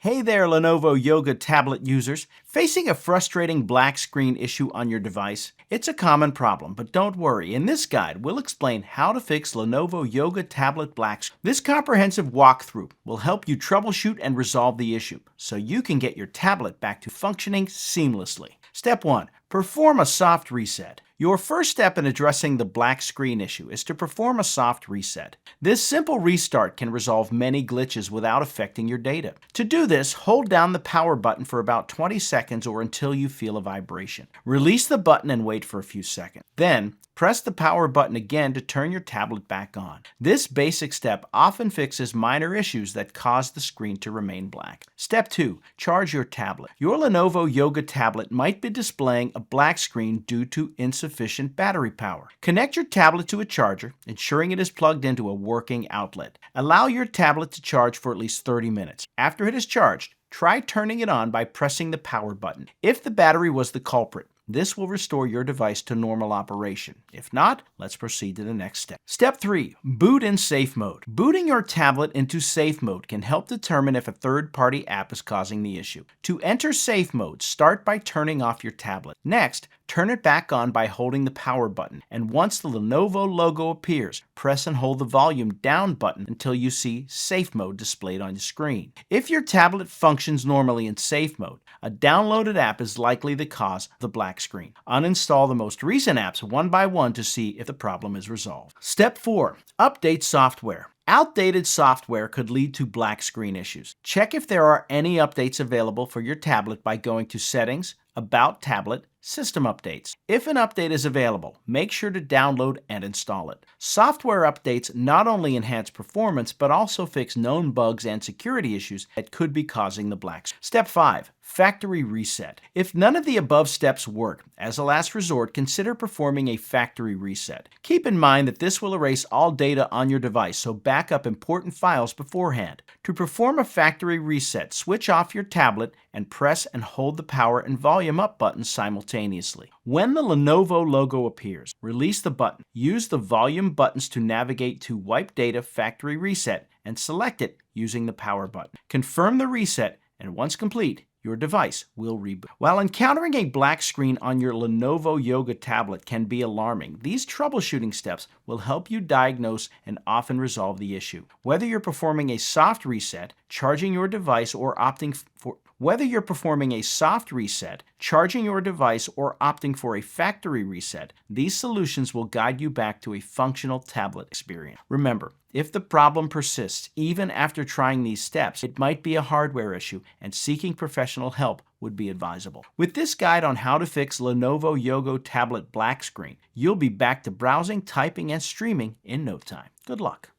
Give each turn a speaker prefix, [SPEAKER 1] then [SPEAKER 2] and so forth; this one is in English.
[SPEAKER 1] Hey there, Lenovo Yoga tablet users. Facing a frustrating black screen issue on your device? It's a common problem, but don't worry. In this guide, we'll explain how to fix Lenovo Yoga tablet black screen. This comprehensive walkthrough will help you troubleshoot and resolve the issue, so you can get your tablet back to functioning seamlessly. Step 1. Perform a soft reset. Your first step in addressing the black screen issue is to perform a soft reset. This simple restart can resolve many glitches without affecting your data. To do this, hold down the power button for about 20 seconds or until you feel a vibration. Release the button and wait for a few seconds. Then, press the power button again to turn your tablet back on. This basic step often fixes minor issues that cause the screen to remain black. Step 2. Charge your tablet. Your Lenovo Yoga tablet might be displaying a black screen due to insufficient battery power. Connect your tablet to a charger, ensuring it is plugged into a working outlet. Allow your tablet to charge for at least 30 minutes. After it is charged, try turning it on by pressing the power button. If the battery was the culprit, this will restore your device to normal operation. If not, let's proceed to the next step. Step 3. Boot in safe mode. Booting your tablet into safe mode can help determine if a third-party app is causing the issue. To enter safe mode, start by turning off your tablet. Next, turn it back on by holding the power button, and once the Lenovo logo appears, press and hold the volume down button until you see safe mode displayed on the screen. If your tablet functions normally in safe mode, a downloaded app is likely the cause of the black screen. Uninstall the most recent apps one by one to see if the problem is resolved. Step 4. Update software. Outdated software could lead to black screen issues. Check if there are any updates available for your tablet by going to Settings, About Tablet, System Updates. If an update is available, make sure to download and install it. Software updates not only enhance performance, but also fix known bugs and security issues that could be causing the black screen. Step 5. Factory reset. If none of the above steps work, as a last resort, consider performing a factory reset. Keep in mind that this will erase all data on your device, so back up important files beforehand. To perform a factory reset, switch off your tablet and press and hold the power and volume up buttons simultaneously. When the Lenovo logo appears, release the button. Use the volume buttons to navigate to Wipe Data Factory Reset and select it using the power button. Confirm the reset, and once complete, your device will reboot. While encountering a black screen on your Lenovo Yoga tablet can be alarming, these troubleshooting steps will help you diagnose and often resolve the issue. Whether you're performing a soft reset, charging your device, or opting for a factory reset, these solutions will guide you back to a functional tablet experience. Remember, if the problem persists even after trying these steps, it might be a hardware issue, and seeking professional help would be advisable. With this guide on how to fix Lenovo Yoga tablet black screen, you'll be back to browsing, typing, and streaming in no time. Good luck.